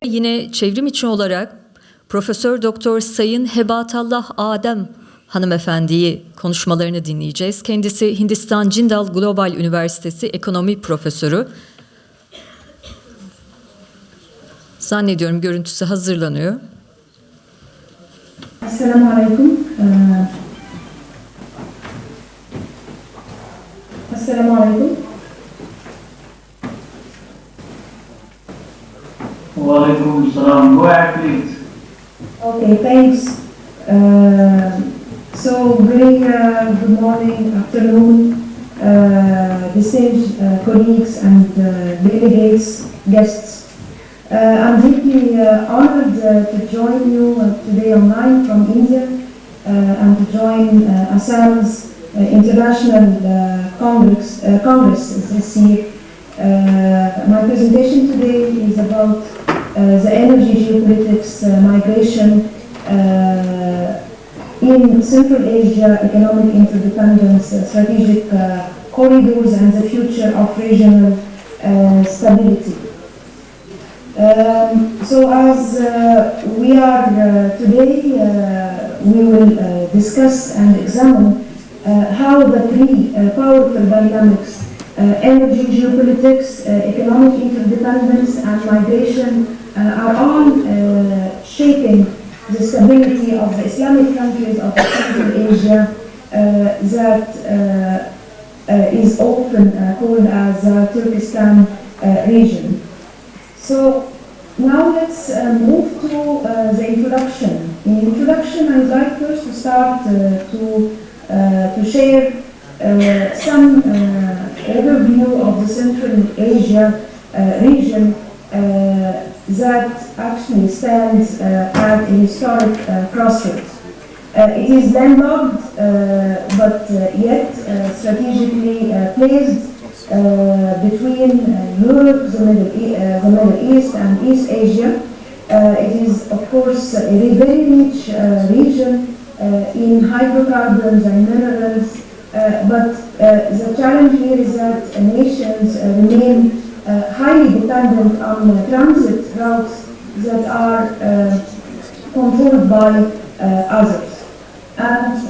yine çevrim içi olarak Profesör Doktor Sayın Hebatallah Adem hanımefendiyi konuşmalarını dinleyeceğiz. Kendisi Hindistan Cindal Üniversitesi Ekonomi Profesörü. Zannediyorum görüntüsü hazırlanıyor. Assalamu alaikum. Assalamu alaikum. Wa alaikum salam. Go ahead, please. Okay, thanks. So, very good morning, afternoon, distinguished colleagues and delegates, guests. I'm deeply honored to join you today online from India and to join Assam's International Congress this year. My presentation today is about the energy geopolitics, migration in Central Asia, economic interdependence, strategic corridors, and the future of regional stability. So as we are today, we will discuss and examine how the three powerful dynamics, energy geopolitics, economic interdependence, and migration are all shaping the stability of the Islamic countries of Central Asia that is often called as the Turkestan region. So now let's move to the introduction. In introduction, I'd like first to start to share some overview of the Central Asia region that actually stands at a historic crossroads. It is landlocked, but yet strategically placed between Europe, the Middle East, and East Asia. It is, of course, a very rich region in hydrocarbons and minerals, but the challenge here is that nations remain highly dependent on transit routes that are controlled by others. And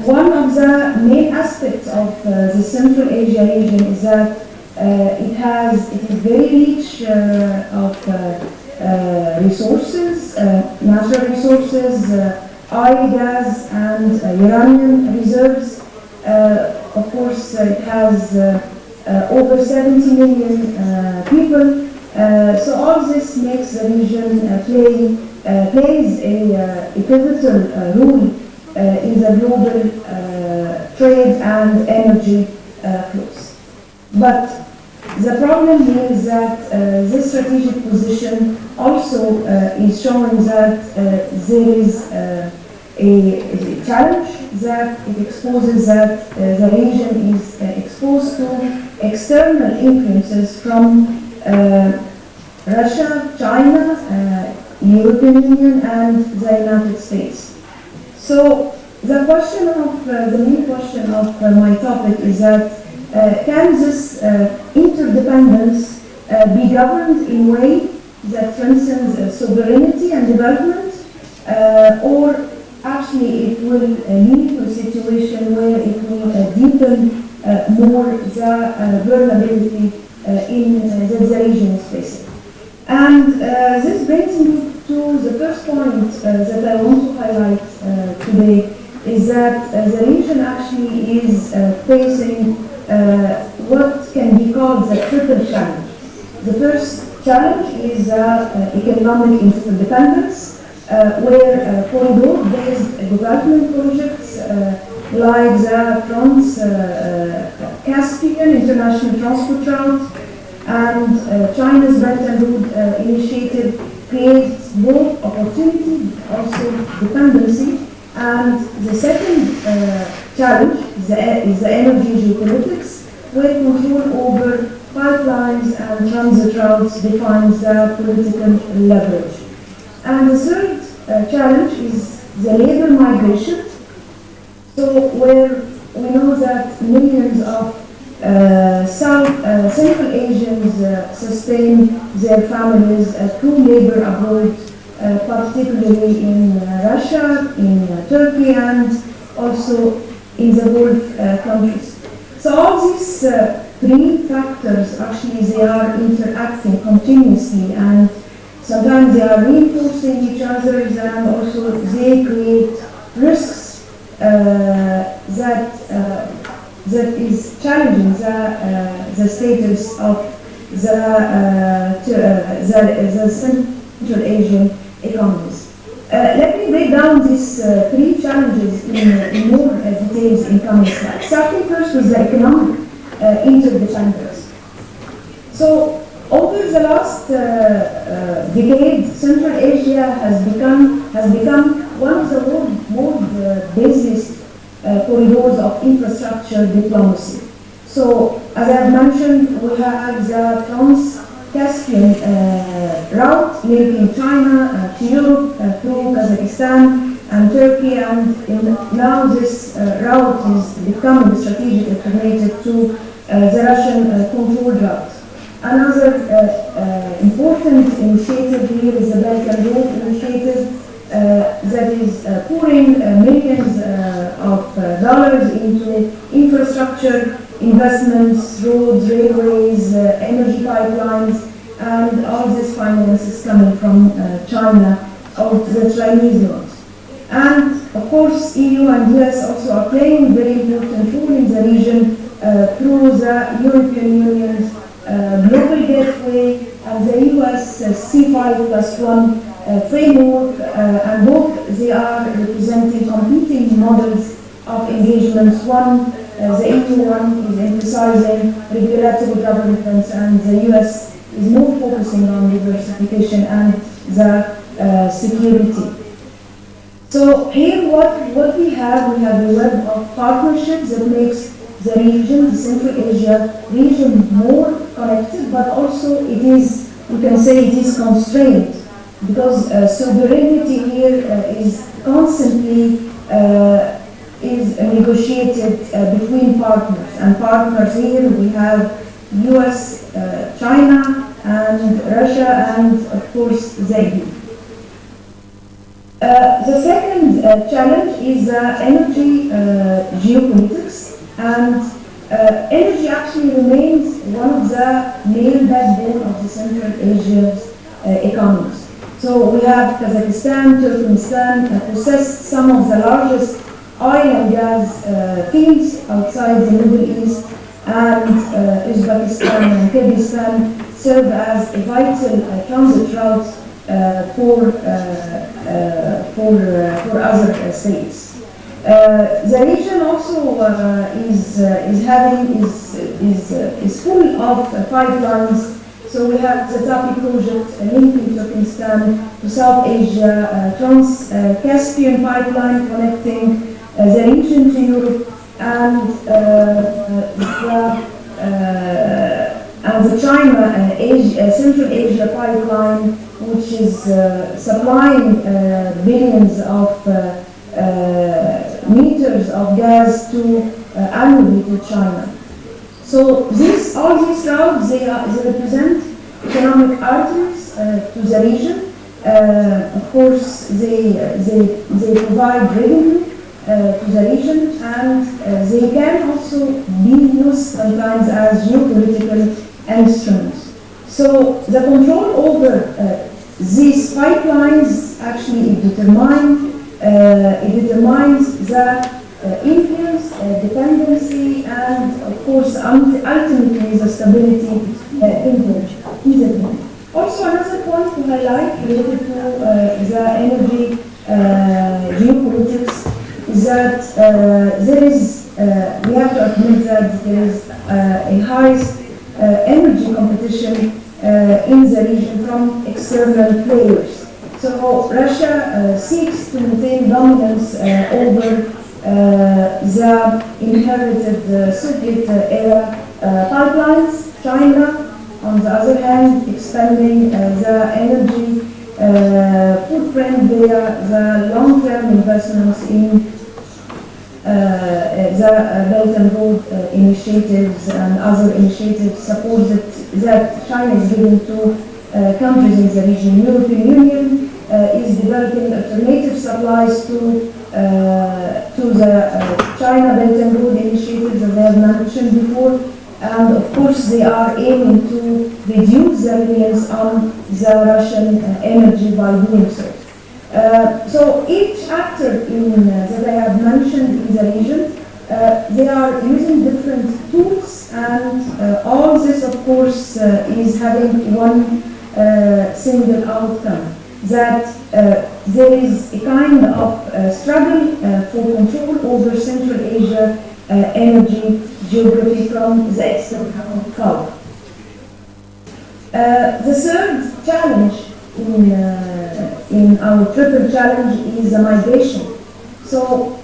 one of the main aspects of the Central Asia region is that it is very rich of resources, natural resources, oil, gas, and uranium reserves. Of course, it has over 70 million people. So all this makes the region plays a pivotal role in the global trade and energy flows. But the problem here is that this strategic position also is showing that there is a challenge, that it exposes that the region is exposed to external influences from Russia, China, European Union, and the United States. So the main question of my topic is that can this interdependence be governed in a way that transcends sovereignty and development, or actually it will lead to a situation where it will deepen more the vulnerability in the region is facing. And this brings me to the first point that I want to highlight today, is that the region actually is facing what can be called the triple challenge. The first challenge is economic interdependence, where corridor-based development projects like the Trans-Caspian International Transport Route and China's Belt and Road Initiative creates both opportunity but also dependency. And the second challenge is the energy geopolitics, where control over pipelines and transit routes defines the political leverage. And the third challenge is the labor migration, so where we know that millions of Central Asians sustain their families through labor abroad, particularly in Russia, in Turkey, and also in the Gulf countries. So all these three factors, actually, they are interacting continuously, and sometimes they are reinforcing each other, and also they create risks that is challenging the status of the Central Asian economies. Let me break down these three challenges in more details in coming slides. Starting first with the economic interdependence. So, over the last decade, Central Asia has become one of the world's busiest corridors of infrastructure diplomacy. So, as I've mentioned, we have the Trans-Caspian route linking China to Europe through Kazakhstan and Turkey, and now this route is becoming a strategic alternative to the Russian controlled route. Another important initiative here is the Belt and Road Initiative that is pouring millions of dollars into infrastructure investments, roads, railways, energy pipelines, and all this finance is coming from China or the Chinese loans. And of course, EU and US also are playing a very important role in the region through the European Union's global gateway and the US C5+1 framework, and both they are representing competing models of engagements. One, the EU one is emphasizing regulatory governance, and the US is more focusing on diversification and the security. So here what we have a web of partnerships that makes the region, the Central Asia region, more connected, but also it is, we can say it is constrained, because sovereignty here is constantly is negotiated between partners. And partners here we have US, China, and Russia, and of course the EU. The second challenge is energy geopolitics, and energy actually remains one of the main backbone of the Central Asia's economies. So we have Kazakhstan, Turkmenistan possess some of the largest oil and gas fields outside the Middle East, and Uzbekistan and Kyrgyzstan serve as a vital transit route for other states. The region also is full of pipelines. So we have the TAPI project linking Turkmenistan to South Asia, Trans-Caspian pipeline connecting the region to Europe, and the China Central Asia pipeline, which is supplying billions of meters of gas annually to China. So all these routes, they represent economic arteries to the region. Of course, they provide revenue to the region, and they can also be used sometimes as geopolitical instruments. So the control over these pipelines actually determines the influence, dependency, and of course ultimately the stability in the region. Also, another point to highlight related to the energy geopolitics is that we have to admit that there is a highest energy competition in the region from external players. So Russia seeks to maintain dominance over the inherited Soviet era pipelines. China, on the other hand, expanding the energy footprint via the long-term investments in the Belt and Road initiatives and other initiatives support that China is giving to countries in the region. European Union is developing alternative supplies to the China Belt and Road initiatives that I have mentioned before, and of course they are aiming to reduce the reliance on the Russian energy by doing so. So each actor that I have mentioned in the region, they are using different tools, and all this of course is having one single outcome, that there is a kind of struggle for control over Central Asia energy geography from the Eastern Gulf. The third challenge in our triple challenge is the migration. So,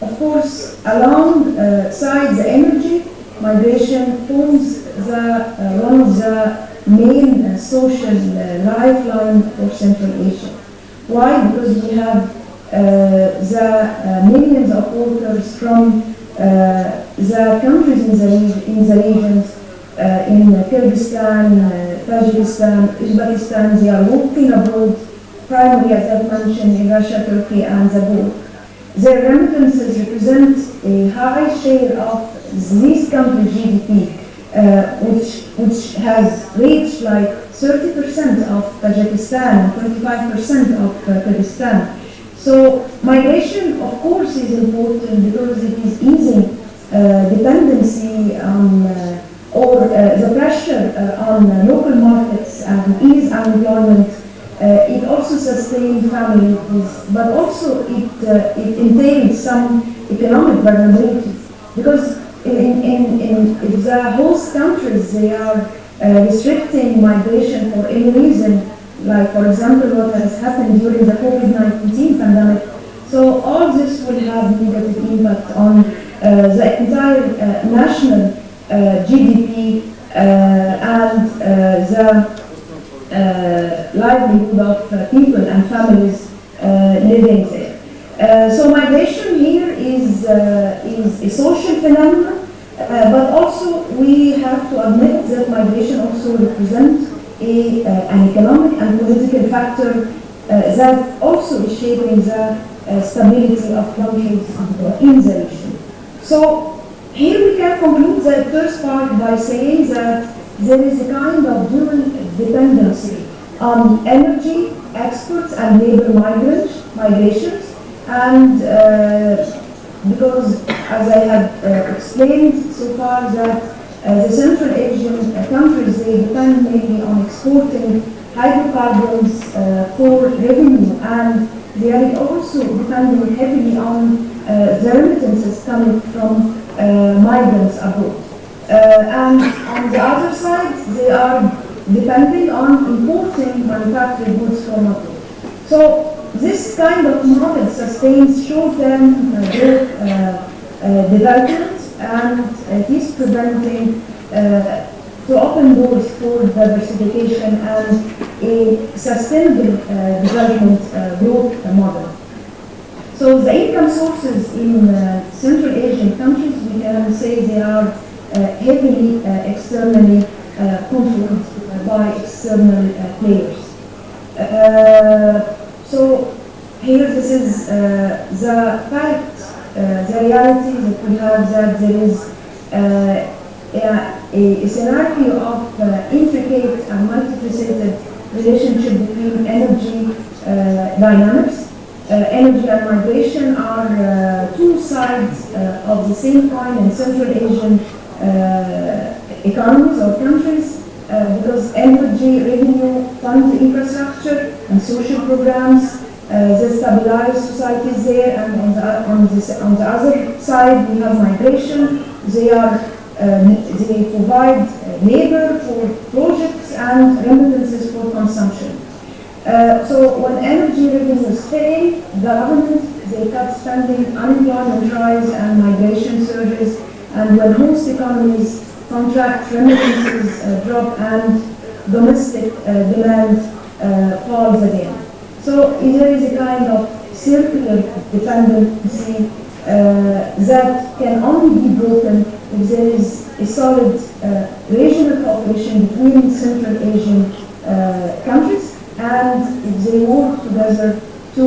of course, alongside the energy, migration forms one of the main social lifeline for Central Asia. Why? Because we have the millions of workers from the countries in the regions, in Kyrgyzstan, Tajikistan, Uzbekistan, they are working abroad, primarily as I've mentioned in Russia, Turkey and the Gulf. Their remittances represent a high share of these countries' GDP, which has reached like 30% of Tajikistan and 25% of Kyrgyzstan. So migration, of course, is important because it is easing dependency on or the pressure on local markets and ease unemployment. It also sustains families, but also it entails some economic vulnerability, because if the host countries, they are restricting migration for any reason, like for example what has happened during the COVID-19 pandemic, so all this will have negative impact on the entire national GDP and the livelihood of people and families living there. So migration here is a social phenomenon, but also we have to admit that migration also represents an economic and political factor that also is shaping the stability of countries in the region. So here we can conclude the first part by saying that there is a kind of dual dependency on energy exports and labor migrations, and because as I have explained so far that the Central Asian countries, they depend mainly on exporting hydrocarbons for revenue, and they are also depending heavily on the remittances coming from migrants abroad. And on the other side, they are depending on importing manufactured goods from abroad. So this kind of model sustains short-term growth development, and it is preventing to open doors for diversification and a sustainable development growth model. So the income sources in Central Asian countries, we can say they are heavily externally controlled by external players. So here this is the fact, the reality that we have, that there is a scenario of intricate and multifaceted relationship between energy dynamics. Energy and migration are two sides of the same coin in Central Asian economies or countries, because energy revenue fund infrastructure and social programs that stabilize societies there, and on the other side we have migration. They provide labor for projects and remittances for consumption. So when energy revenues fail, the government, they cut spending, unemployment rise and migration surges, and when host economies contract, remittances drop, and domestic demand falls again. So there is a kind of circular dependency that can only be broken if there is a solid regional cooperation between Central Asian countries, and if they work together to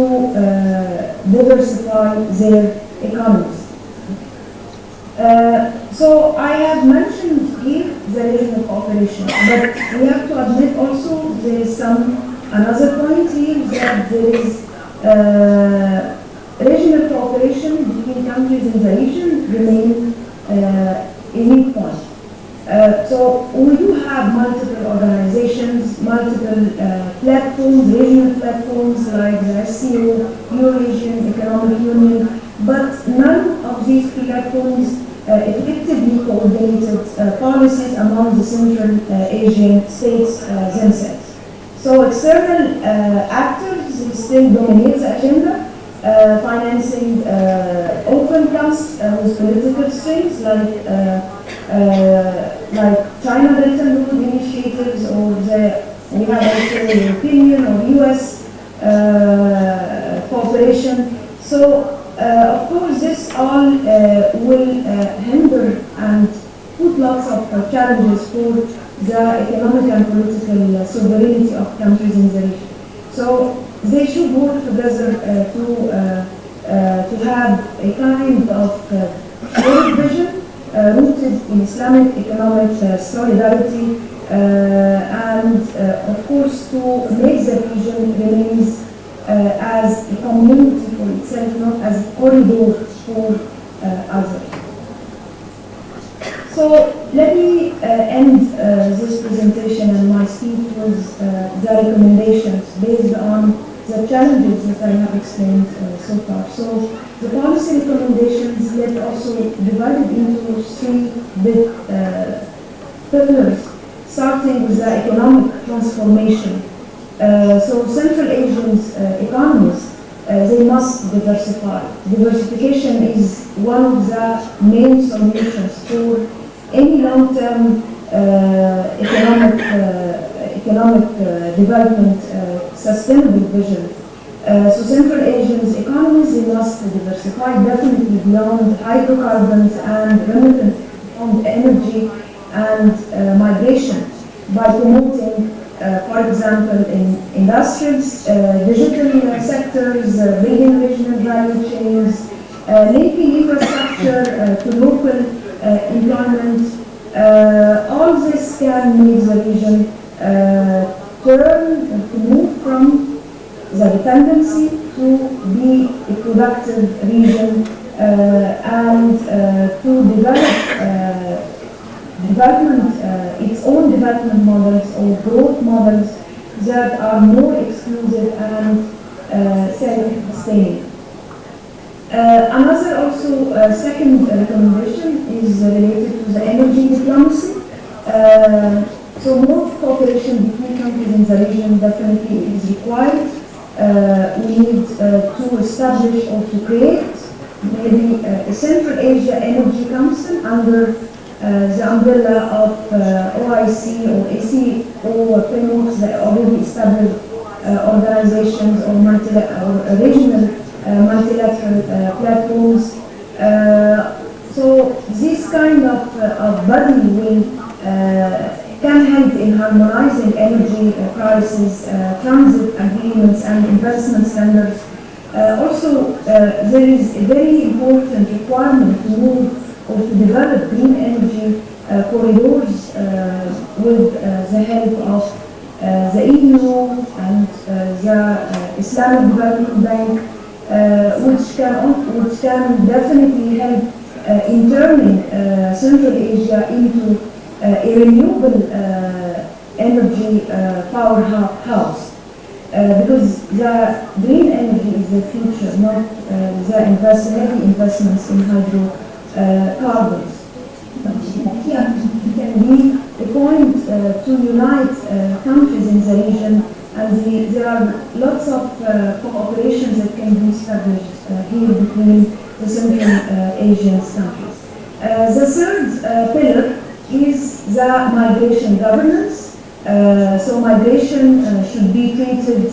diversify their economies. So I have mentioned here the regional cooperation, but we have to admit also there is another point here, that there is regional cooperation between countries in the region remain a weak point. So we do have multiple organizations, multiple platforms, regional platforms like the SCO, Eurasian Economic Union, but none of these platforms effectively coordinated policies among the Central Asian states themselves. So external actors still dominate the agenda, financing open camps with political strings like China Belt and Road initiatives, or we have also the European or US cooperation. So of course this all will hinder and put lots of challenges for the economic and political sovereignty of countries in the region. So they should work together to have a kind of shared vision rooted in Islamic economic solidarity, and of course to make the region remains as a community for itself, not as a corridor for others. So let me end this presentation and my speech with the recommendations based on the challenges that I have explained so far. So the policy recommendations get also divided into three big pillars, starting with the economic transformation. So Central Asians economies, they must diversify. Diversification is one of the main solutions for any long-term economic development, sustainable vision. So Central Asians economies, they must diversify definitely beyond hydrocarbons and remittent from energy and migration by promoting, for example, in industries, digital sectors, building regional value chains, linking infrastructure to local employment. All this can make the region to move from the dependency to be a productive region and to develop its own development models or growth models that are more exclusive and self-sustaining. Another also second recommendation is related to the energy diplomacy. So more cooperation between countries in the region definitely is required. We need to establish or to create maybe a Central Asia Energy Council under the umbrella of OIC or ACO frameworks that already established organizations or regional multilateral platforms. So this kind of body will can help in harmonizing energy prices, transit agreements, and investment standards. Also, there is a very important requirement to move or to develop green energy corridors with the help of the EU and the Islamic Development Bank, which can definitely help in turning Central Asia into a renewable energy powerhouse. Because the green energy is the future, not the heavy investments in hydrocarbons. It can be a point to unite countries in the region, and there are lots of cooperations that can be established here between the Central Asian countries. The third pillar is the migration governance. So migration should be treated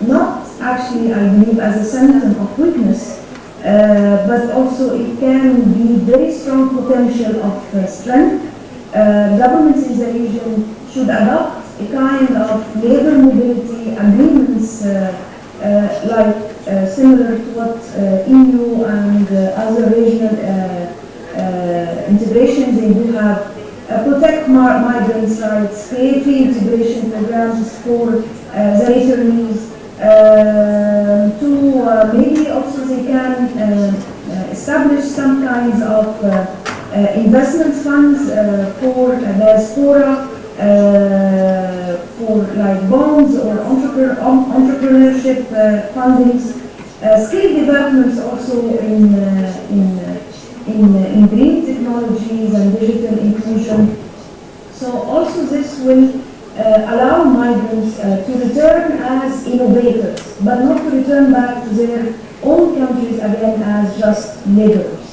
not actually, I believe, as a symptom of weakness, but also it can be very strong potential of strength. Governments in the region should adopt a kind of labor mobility agreements similar to what EU and other regional integrations they do have. Protect migrants' rights, create reintegration programs for the returnees. Maybe also they can establish some kinds of investment funds for diaspora, for like bonds or entrepreneurship fundings, skill developments also in green technologies and digital inclusion. So also this will allow migrants to return as innovators, but not to return back to their own countries again as just laborers.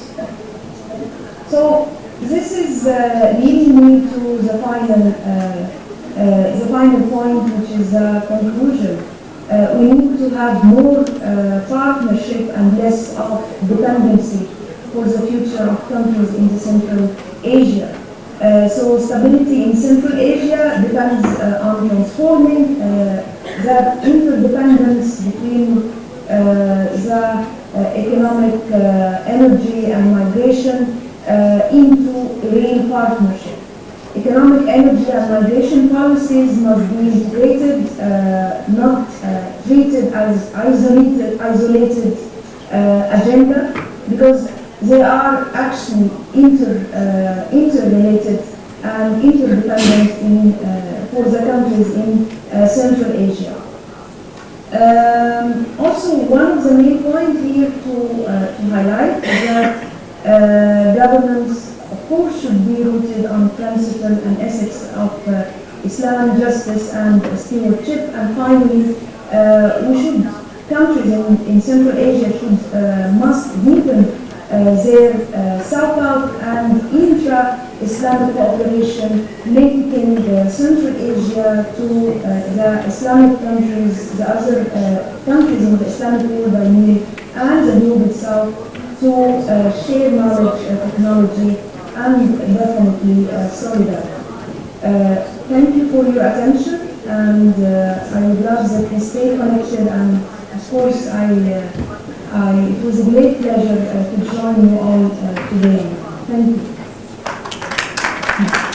So this is leading me to the final point, which is the conclusion. We need to have more partnership and less of dependency for the future of countries in the Central Asia. So stability in Central Asia depends on transforming that interdependence between the economic, energy and migration into real partnership. Economic, energy and migration policies must be integrated, not treated as isolated agenda, because they are actually interrelated and interdependent for the countries in Central Asia. Also, one of the main points here to highlight is that governance, of course, should be rooted on principle and ethics of Islam, justice and stewardship. And finally, countries in Central Asia must deepen their South and intra-Islamic cooperation, linking Central Asia to the Islamic countries, the other countries in the Islamic world by meaning, and the global South, to share knowledge, technology, and definitely solidarity. Thank you for your attention, and I would love that we stay connected, and of course it was a great pleasure to join you all today. Thank you.